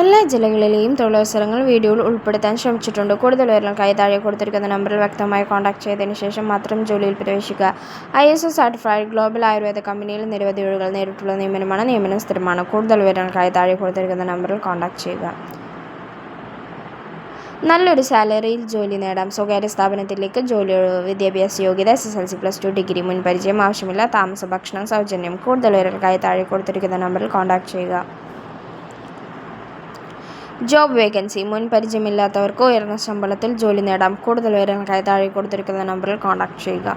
എല്ലാ ജില്ലകളിലെയും തൊഴിലവസരങ്ങൾ വീഡിയോയിൽ ഉൾപ്പെടുത്താൻ ശ്രമിച്ചിട്ടുണ്ട്. കൂടുതൽ വിവരങ്ങൾക്കായി താഴെ കൊടുത്തിരിക്കുന്ന നമ്പറിൽ വ്യക്തമായി കോൺടാക്ട് ചെയ്തതിനു ശേഷം മാത്രം ജോലിയിൽ പ്രവേശിക്കുക. ISO സർട്ടിഫൈഡ് ഗ്ലോബൽ ആയുർവേദ കമ്പനിയിൽ നിരവധി ഒഴിവുകൾ. നേരിട്ടുള്ള നിയമനമാണ്. നിയമനം സ്ഥിരമാണ്. കൂടുതൽ വിവരങ്ങൾക്കായി താഴെ കൊടുത്തിരിക്കുന്ന നമ്പറിൽ കോൺടാക്ട് ചെയ്യുക. നല്ലൊരു സാലറിയിൽ ജോലി നേടാം. സ്വകാര്യ സ്ഥാപനത്തിലേക്ക് ജോലി ഒഴിവ്. വിദ്യാഭ്യാസ യോഗ്യത SSLC+2 ഡിഗ്രി. മുൻ പരിചയം ആവശ്യമില്ല. താമസ ഭക്ഷണം സൗജന്യം. കൂടുതൽ വിവരങ്ങൾക്കായി താഴെ കൊടുത്തിരിക്കുന്ന നമ്പറിൽ കോൺടാക്ട് ചെയ്യുക. Job vacancy. മുൻ പരിചയമില്ലാത്തവർക്ക് ഉയർന്ന ശമ്പളത്തിൽ ജോലി നേടാം. കൂടുതൽ വിവരങ്ങൾക്കായി താഴെ കൊടുത്തിരിക്കുന്ന നമ്പറിൽ കോൺടാക്ട് ചെയ്യുക.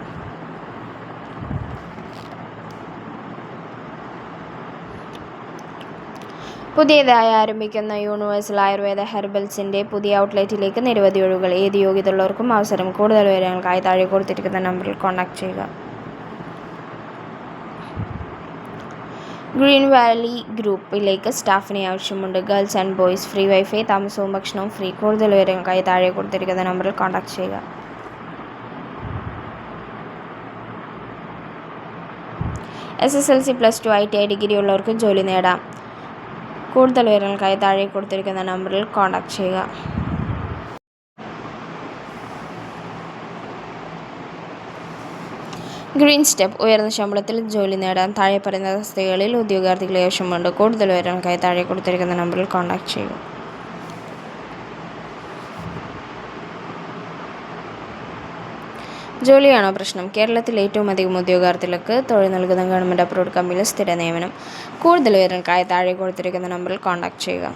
പുതിയതായി ആരംഭിക്കുന്ന യൂണിവേഴ്സൽ ആയുർവേദ ഹെർബൽസിൻ്റെ പുതിയ ഔട്ട്ലെറ്റിലേക്ക് നിരവധി ഒഴിവുകൾ. ഏത് യോഗ്യതയുള്ളവർക്കും അവസരം. കൂടുതൽ വിവരങ്ങൾക്കായി താഴെ കൊടുത്തിരിക്കുന്ന നമ്പറിൽ കോൺടാക്ട് ചെയ്യുക. ഗ്രീൻ വാലി ഗ്രൂപ്പിലേക്ക് സ്റ്റാഫിനെ ആവശ്യമുണ്ട്. Girls and boys. Free wifi, താമസവും ഭക്ഷണവും ഫ്രീ. കൂടുതൽ വിവരങ്ങൾക്കായി താഴെ കൊടുത്തിരിക്കുന്ന നമ്പറിൽ കോൺടാക്ട് ചെയ്യുക. SSLC+2 ITI ഡിഗ്രി ഉള്ളവർക്ക് ജോലി നേടാം. കൂടുതൽ വിവരങ്ങൾക്കായി താഴെ കൊടുത്തിരിക്കുന്ന നമ്പറിൽ കോൺടാക്ട് ചെയ്യുക. Green step. ഉയർന്ന ശമ്പളത്തിൽ ജോലി നേടാൻ താഴെ പറയുന്ന തസ്തികകളിൽ ഉദ്യോഗാർത്ഥികളെ ആവശ്യമുണ്ട്. കൂടുതൽ വിവരങ്ങൾക്കായി താഴെ കൊടുത്തിരിക്കുന്ന നമ്പറിൽ കോൺടാക്ട് ചെയ്യുക. ജോലിയാണോ പ്രശ്നം? കേരളത്തിൽ ഏറ്റവും അധികം ഉദ്യോഗാർത്ഥികൾക്ക് തൊഴിൽ നൽകുന്ന ഗവൺമെൻറ് അപ്രൂവ്ഡ് കമ്പനിയിൽ സ്ഥിര നിയമനം. കൂടുതൽ വിവരങ്ങൾക്കായി താഴെ കൊടുത്തിരിക്കുന്ന നമ്പറിൽ കോൺടാക്ട് ചെയ്യുക.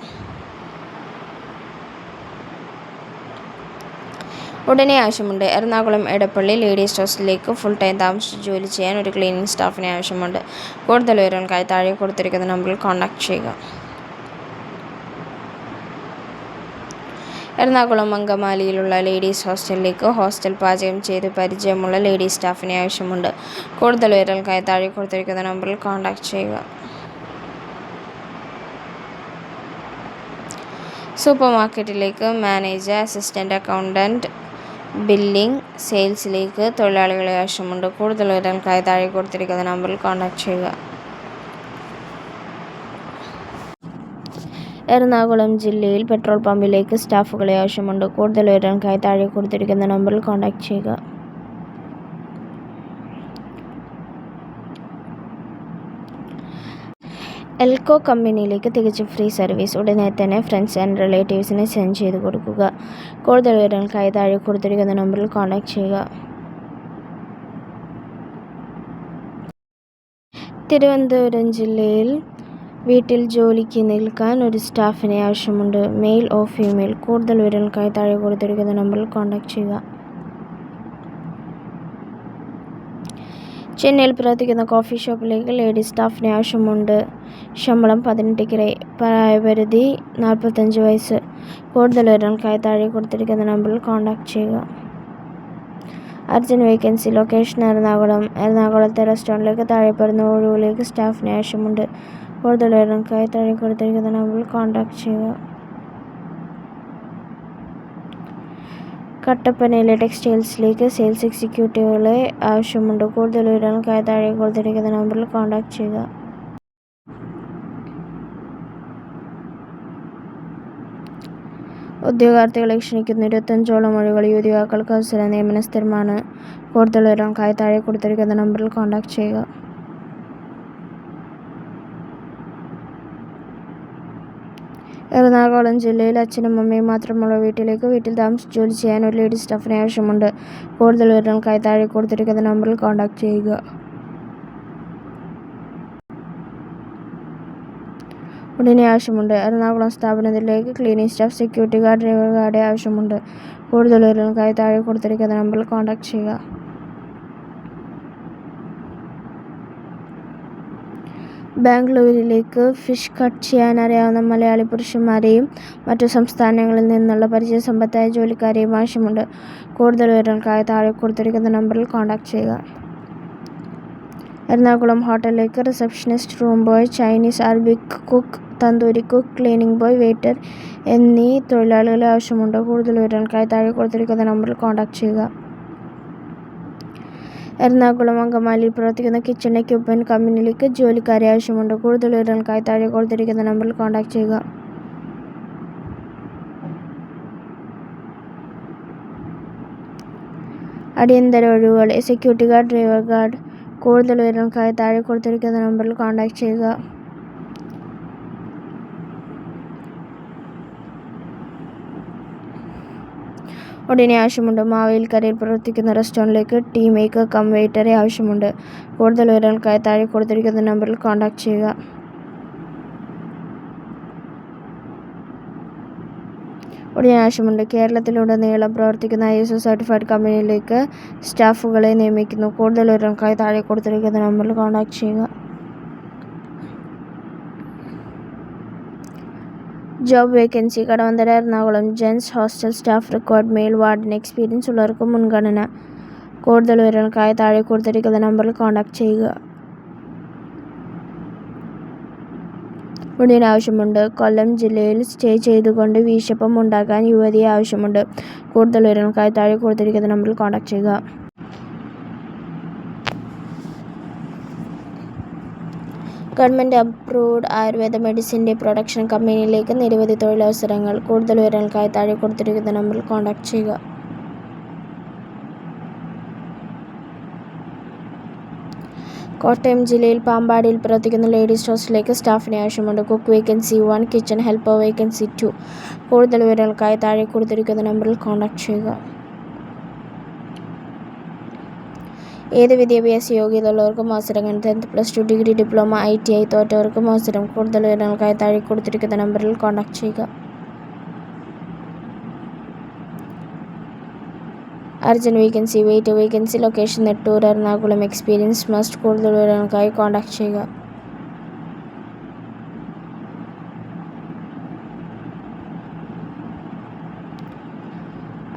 ഉടനെ ആവശ്യമുണ്ട്. എറണാകുളം എടപ്പള്ളി ലേഡീസ് ഹോസ്റ്റലിലേക്ക് ഫുൾ ടൈം താമസിച്ച് ജോലി ചെയ്യാൻ ഒരു ക്ലീനിങ് സ്റ്റാഫിനെ ആവശ്യമുണ്ട്. കൂടുതൽ വിവരങ്ങൾക്കായി താഴെ കൊടുത്തിരിക്കുന്ന നമ്പറിൽ കോൺടാക്ട് ചെയ്യുക. എറണാകുളം അങ്കമാലിയിലുള്ള ലേഡീസ് ഹോസ്റ്റലിലേക്ക് ഹോസ്റ്റൽ പാചകം ചെയ്ത് പരിചയമുള്ള ലേഡീസ് സ്റ്റാഫിനെ ആവശ്യമുണ്ട്. കൂടുതൽ വിവരങ്ങൾക്കായി താഴെ കൊടുത്തിരിക്കുന്ന നമ്പറിൽ കോൺടാക്ട് ചെയ്യുക. സൂപ്പർ മാർക്കറ്റിലേക്ക് മാനേജർ, അസിസ്റ്റന്റ് അക്കൗണ്ടന്റ്, ബില്ലിംഗ്, സെയിൽസിലേക്ക് തൊഴിലാളികളെ ആവശ്യമുണ്ട്. കൂടുതൽ വിവരങ്ങൾക്കായി താഴെ കൊടുത്തിരിക്കുന്ന നമ്പറിൽ കോൺടാക്ട് ചെയ്യുക. എറണാകുളം ജില്ലയിൽ പെട്രോൾ പമ്പിലേക്ക് സ്റ്റാഫുകളെ ആവശ്യമുണ്ട്. കൂടുതൽ വിവരങ്ങൾക്കായി താഴെ കൊടുത്തിരിക്കുന്ന നമ്പറിൽ കോൺടാക്ട് ചെയ്യുക. എൽക്കോ കമ്പനിയിലേക്ക് തികച്ചും ഫ്രീ സർവീസ്. ഉടനെ തന്നെ ഫ്രണ്ട്സ് ആൻഡ് റിലേറ്റീവ്സിനെ സെൻഡ് ചെയ്ത് കൊടുക്കുക. കൂടുതൽ വിവരങ്ങൾക്കായി താഴെ കൊടുത്തിരിക്കുന്ന നമ്പറിൽ കോൺടാക്ട് ചെയ്യുക. തിരുവനന്തപുരം ജില്ലയിൽ വീട്ടിൽ ജോലിക്ക് നിൽക്കാൻ ഒരു സ്റ്റാഫിനെ ആവശ്യമുണ്ട്. Male or female. കൂടുതൽ വിവരങ്ങൾക്കായി താഴെ കൊടുത്തിരിക്കുന്ന നമ്പറിൽ കോൺടാക്ട് ചെയ്യുക. ചെന്നൈയിൽ പ്രവർത്തിക്കുന്ന കോഫി ഷോപ്പിലേക്ക് ലേഡീസ് സ്റ്റാഫിനെ ആവശ്യമുണ്ട്. ശമ്പളം 18K. പ്രായപരിധി 45 വയസ്സ്. കൂടുതൽ വിവരങ്ങൾക്കായി താഴെ കൊടുത്തിരിക്കുന്ന നമ്പറിൽ കോൺടാക്ട് ചെയ്യുക. Urgent vacancy. ലൊക്കേഷൻ എറണാകുളം. എറണാകുളത്തെ റെസ്റ്റോറൻറ്റിലേക്ക് താഴെ പറയുന്ന ഒഴിവുകളിലേക്ക് സ്റ്റാഫിനെ ആവശ്യമുണ്ട്. കൂടുതൽ വിവരങ്ങൾക്കായി താഴെ കൊടുത്തിരിക്കുന്ന നമ്പറിൽ കോൺടാക്ട് ചെയ്യുക. കട്ടപ്പനയിലെ ടെക്സ്റ്റൈൽസിലേക്ക് സെയിൽസ് എക്സിക്യൂട്ടീവുകളെ ആവശ്യമുണ്ട്. കൂടുതൽ വിവരങ്ങൾക്കായി താഴെ കൊടുത്തിരിക്കുന്ന നമ്പറിൽ കോൺടാക്ട് ചെയ്യുക. ഉദ്യോഗാർത്ഥികളെ ക്ഷണിക്കുന്നു. 25ഓളം ഒഴിവുകൾ. യുവതികൾക്ക് അവസരം. നിയമനം സ്ഥിരമാണ്. കൂടുതൽ വിവരങ്ങൾക്കായി താഴെ കൊടുത്തിരിക്കുന്ന നമ്പറിൽ കോൺടാക്ട് ചെയ്യുക. എറണാകുളം ജില്ലയിൽ അച്ഛനും അമ്മയും മാത്രമുള്ള വീട്ടിൽ താമസിച്ച് ജോലി ചെയ്യാൻ ഒരു ലേഡീസ് സ്റ്റാഫിനെ ആവശ്യമുണ്ട്. കൂടുതൽ വിവരങ്ങൾക്കായി താഴെ കൊടുത്തിരിക്കുന്ന നമ്പറിൽ കോൺടാക്ട് ചെയ്യുക. ഉടനെ ആവശ്യമുണ്ട്. എറണാകുളം സ്ഥാപനത്തിലേക്ക് cleaning staff, security guard, driver ഗാർഡെ ആവശ്യമുണ്ട്. കൂടുതൽ വിവരങ്ങൾക്കായി താഴെ കൊടുത്തിരിക്കുന്ന നമ്പറിൽ കോൺടാക്ട് ചെയ്യുക. ബാംഗ്ലൂരിലേക്ക് ഫിഷ് കട്ട് ചെയ്യാൻ അറിയാവുന്ന മലയാളി പുരുഷന്മാരെയും മറ്റു സംസ്ഥാനങ്ങളിൽ നിന്നുള്ള പരിചയസമ്പത്തായ ജോലിക്കാരെയും ആവശ്യമുണ്ട്. കൂടുതൽ വിവരങ്ങൾക്കായി താഴെ കൊടുത്തിരിക്കുന്ന നമ്പറിൽ കോൺടാക്ട് ചെയ്യുക. എറണാകുളം ഹോട്ടലിലേക്ക് receptionist, room boy, Chinese, Arabic cook, tandoori cook, cleaning boy, waiter എന്നീ തൊഴിലാളികളെ ആവശ്യമുണ്ട്. കൂടുതൽ വിവരങ്ങൾക്കായി താഴെ കൊടുത്തിരിക്കുന്ന നമ്പറിൽ കോൺടാക്ട് ചെയ്യുക. എറണാകുളം അങ്കമാലിയിൽ പ്രവർത്തിക്കുന്ന കിച്ചൺ എക്യുപ്മെന്റ് കമ്പനിയിലേക്ക് ജോലിക്കാരെ ആവശ്യമുണ്ട്. കൂടുതൽ വിവരങ്ങൾക്കായി താഴെ കൊടുത്തിരിക്കുന്ന നമ്പറിൽ കോൺടാക്ട് ചെയ്യുക. അടിയന്തര ഒഴിവുകൾ സെക്യൂരിറ്റി ഗാർഡ്, ഡ്രൈവർ ഗാർഡ്. കൂടുതൽ വിവരങ്ങൾക്കായി താഴെ കൊടുത്തിരിക്കുന്ന നമ്പറിൽ കോൺടാക്റ്റ് ചെയ്യുക. ഉടനെ ആവശ്യമുണ്ട്. മാവേലിക്കരയിൽ പ്രവർത്തിക്കുന്ന റെസ്റ്റോറൻറ്റിലേക്ക് ടീ മേക്കർ കം വെയിറ്ററെ ആവശ്യമുണ്ട്. കൂടുതൽ വിവരങ്ങൾക്കായി താഴെ കൊടുത്തിരിക്കുന്ന നമ്പറിൽ കോൺടാക്റ്റ് ചെയ്യുക. ഉടനെ ആവശ്യമുണ്ട്. കേരളത്തിലുടനീളം പ്രവർത്തിക്കുന്ന ISO സർട്ടിഫൈഡ് കമ്പനിയിലേക്ക് സ്റ്റാഫുകളെ നിയമിക്കുന്നു. കൂടുതൽ വിവരങ്ങൾക്കായി താഴെ കൊടുത്തിരിക്കുന്ന നമ്പറിൽ കോൺടാക്റ്റ് ചെയ്യുക. Job vacancy Kadavanthra Ernakulam gents hostel staff required male warden experience ഉള്ളവർക്ക് മുൻഗണന. കൂടുതൽ വിവരങ്ങൾക്കായി താഴെ കൊടുത്തിരിക്കുന്ന നമ്പറിൽ കോൺടാക്റ്റ് ചെയ്യുക. ഉടനെ ആവശ്യമുണ്ട്. കൊല്ലം ജില്ലയിൽ സ്റ്റേ ചെയ്തുകൊണ്ട് വീശപ്പം ഉണ്ടാക്കാൻ യുവതിയെ ആവശ്യമുണ്ട്. കൂടുതൽ വിവരങ്ങൾക്കായി താഴെ കൊടുത്തിരിക്കുന്ന നമ്പറിൽ കോൺടാക്റ്റ് ചെയ്യുക. ഗവൺമെൻറ് അപ്രൂവ്ഡ് ആയുർവേദ മെഡിസിൻ്റെ പ്രൊഡക്ഷൻ കമ്പനിയിലേക്ക് നിരവധി തൊഴിലവസരങ്ങൾ. കൂടുതൽ വിവരങ്ങൾക്കായി താഴെ കൊടുത്തിരിക്കുന്ന നമ്പറിൽ കോൺടാക്റ്റ് ചെയ്യുക. കോട്ടയം ജില്ലയിൽ പാമ്പാടിയിൽ പ്രവർത്തിക്കുന്ന ലേഡീസ് ഹോസ്റ്റലിലേക്ക് സ്റ്റാഫിനെ ആവശ്യമുണ്ട്. Cook vacancy 1, kitchen helper vacancy 2. കൂടുതൽ വിവരങ്ങൾക്കായി താഴെ കൊടുത്തിരിക്കുന്ന നമ്പറിൽ കോൺടാക്റ്റ് ചെയ്യുക. ഏത് വിദ്യാഭ്യാസ യോഗ്യതയുള്ളവർക്കും അവസരങ്ങൾ. 10th, +2, ഡിഗ്രി, ഡിപ്ലോമ, ITI തോറ്റവർക്കും അവസരം. കൂടുതൽ വിവരങ്ങൾക്കായി താഴെ കൊടുത്തിരിക്കുന്ന നമ്പറിൽ കോൺടാക്റ്റ് ചെയ്യുക. Urgent vacancy waiter vacancy location Nettoor Ernakulam experience must. കൂടുതൽ വിവരങ്ങൾക്കായി കോൺടാക്റ്റ് ചെയ്യുക.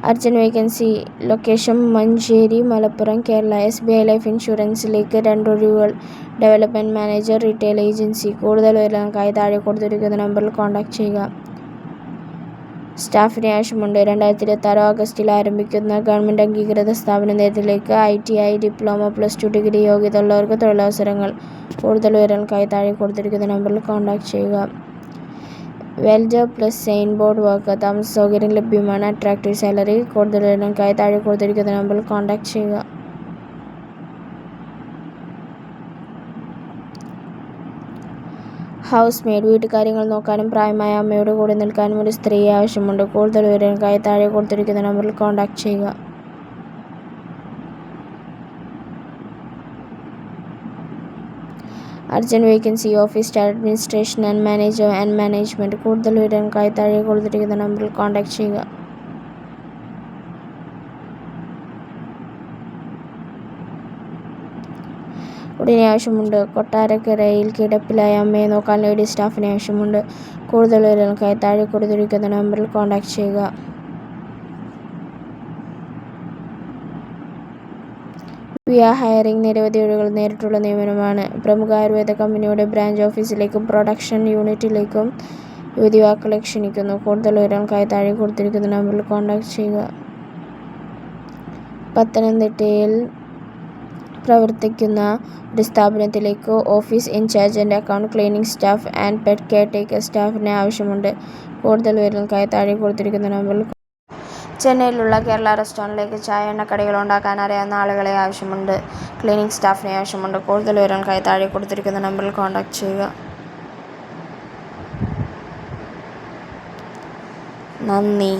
Urgent vacancy location Manjeri Malappuram Kerala. SBI life ഇൻഷുറൻസിലേക്ക് 2 ഒഴിവുകൾ. Development manager retail agency. കൂടുതൽ വിവരങ്ങൾക്കായി താഴെ കൊടുത്തിരിക്കുന്ന നമ്പറിൽ കോൺടാക്റ്റ് ചെയ്യുക. സ്റ്റാഫിനെ ആവശ്യമുണ്ട്. 2026 ഓഗസ്റ്റിൽ ആരംഭിക്കുന്ന ഗവൺമെൻറ് അംഗീകൃത സ്ഥാപനത്തിലേക്ക് ITI ഡിപ്ലോമ, +2 ഡിഗ്രി യോഗ്യതയുള്ളവർക്ക് തൊഴിലവസരങ്ങൾ. കൂടുതൽ വിവരങ്ങൾക്കായി താഴെ കൊടുത്തിരിക്കുന്ന നമ്പറിൽ കോൺടാക്റ്റ് ചെയ്യുക. Welder +sign board work. താമസ സൗകര്യം ലഭ്യമാണ്. Attractive salary. കൂടുതൽ വിവരങ്ങൾക്കായി താഴെ കൊടുത്തിരിക്കുന്ന നമ്പറിൽ കോൺടാക്റ്റ് ചെയ്യുക. ഹൗസ് മെയ്ഡ് വീട്ടുകാര്യങ്ങൾ നോക്കാനും പ്രായമായ അമ്മയുടെ കൂടെ നിൽക്കാനും ഒരു സ്ത്രീയെ ആവശ്യമുണ്ട്. കൂടുതൽ വിവരങ്ങൾക്കായി താഴെ കൊടുത്തിരിക്കുന്ന നമ്പറിൽ കോൺടാക്റ്റ് ചെയ്യുക. Urgent vacancy office staff administration and management. കൂടുതൽ വിവരങ്ങൾക്കായി താഴെ കൊടുത്തിരിക്കുന്ന നമ്പറിൽ കോൺടാക്റ്റ് ചെയ്യുക. ഉടനെ ആവശ്യമുണ്ട്. കൊട്ടാരക്കരയിൽ കിടപ്പിലായ അമ്മയെ നോക്കാൻ ലേഡി സ്റ്റാഫിനെ ആവശ്യമുണ്ട്. കൂടുതൽ വിവരങ്ങൾക്കായി താഴെ കൊടുത്തിരിക്കുന്ന നമ്പറിൽ കോൺടാക്റ്റ് ചെയ്യുക. ഹയറിംഗ് നിരവധി ഒഴിവുകൾ. നേരിട്ടുള്ള നിയമനമാണ്. പ്രമുഖ ആയുർവേദ കമ്പനിയുടെ ബ്രാഞ്ച് ഓഫീസിലേക്കും പ്രൊഡക്ഷൻ യൂണിറ്റിലേക്കും യുവതിവാക്കളെ ക്ഷണിക്കുന്നു. കൂടുതൽ വിവരങ്ങൾക്കായി താഴെ കൊടുത്തിരിക്കുന്ന നമ്പറിൽ കോൺടാക്റ്റ് ചെയ്യുക. പത്തനംതിട്ടയിൽ പ്രവർത്തിക്കുന്ന ഒരു സ്ഥാപനത്തിലേക്ക് office in charge and account cleaning staff and pet care taker സ്റ്റാഫിനെ ആവശ്യമുണ്ട്. കൂടുതൽ വിവരങ്ങൾക്കായി താഴെ കൊടുത്തിരിക്കുന്ന നമ്പറിൽ. ചെന്നൈയിലുള്ള കേരള റെസ്റ്റോറൻറ്റിലേക്ക് ചായ എണ്ണക്കടികൾ ഉണ്ടാക്കാൻ അറിയാവുന്ന ആളുകളെ ആവശ്യമുണ്ട്. ക്ലീനിംഗ് സ്റ്റാഫിനെ ആവശ്യമുണ്ട്. കൂടുതൽ വിവരങ്ങൾക്കായി താഴെ കൊടുത്തിരിക്കുന്ന നമ്പറിൽ കോൺടാക്റ്റ് ചെയ്യുക. നന്ദി.